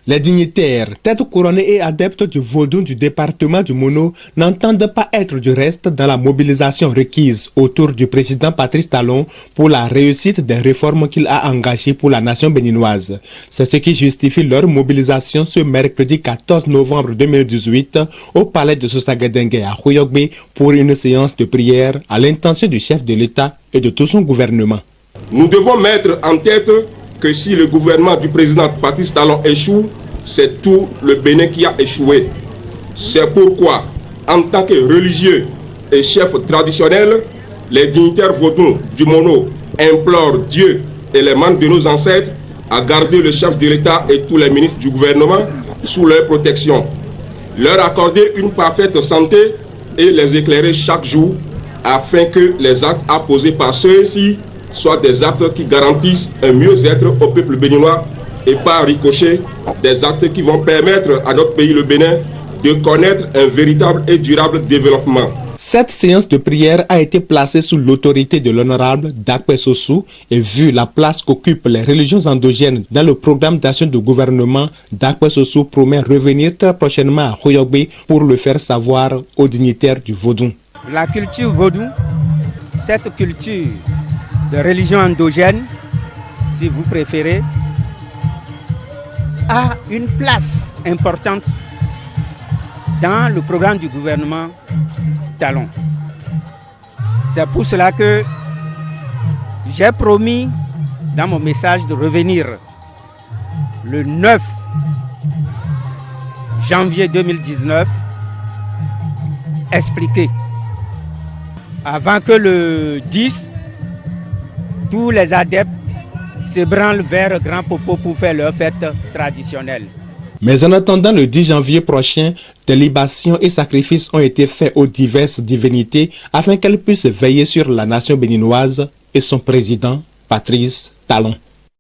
Les dignitaires, têtes couronnées et adeptes du vaudou du département du Mono n'entendent pas être du reste dans la mobilisation requise autour du président Patrice Talon pour la réussite des réformes qu'il a engagées pour la nation béninoise. C'est ce qui justifie leur mobilisation ce mercredi 14 novembre 2018 au palais de Sosagadengue à Khouyogbe pour une séance de prière à l'intention du chef de l'État et de tout son gouvernement. Nous devons mettre en tête que si le gouvernement du président Patrice Talon échoue, c'est tout le Bénin qui a échoué. C'est pourquoi, en tant que religieux et chefs traditionnels, les dignitaires vaudous du Mono implorent Dieu et les membres de nos ancêtres à garder le chef de l'État et tous les ministres du gouvernement sous leur protection, leur accorder une parfaite santé et les éclairer chaque jour afin que les actes apposés par ceux-ci soient des actes qui garantissent un mieux-être au peuple béninois et par ricochet des actes qui vont permettre à notre pays, le Bénin, de connaître un véritable et durable développement. Cette séance de prière a été placée sous l'autorité de l'honorable Dakpe Sossou et vu la place qu'occupent les religions endogènes dans le programme d'action du gouvernement, Dakpe Sossou promet revenir très prochainement à Khouyogbe pour le faire savoir aux dignitaires du vaudou. La culture vaudou, cette culture de religion endogène, si vous préférez, a une place importante dans le programme du gouvernement Talon. C'est pour cela que j'ai promis dans mon message de revenir le 9 janvier 2019 expliquer avant que le 10 tous les adeptes se branlent vers Grand Popo pour faire leur fête traditionnelle. Mais en attendant le 10 janvier prochain, des libations et sacrifices ont été faits aux diverses divinités afin qu'elles puissent veiller sur la nation béninoise et son président, Patrice Talon.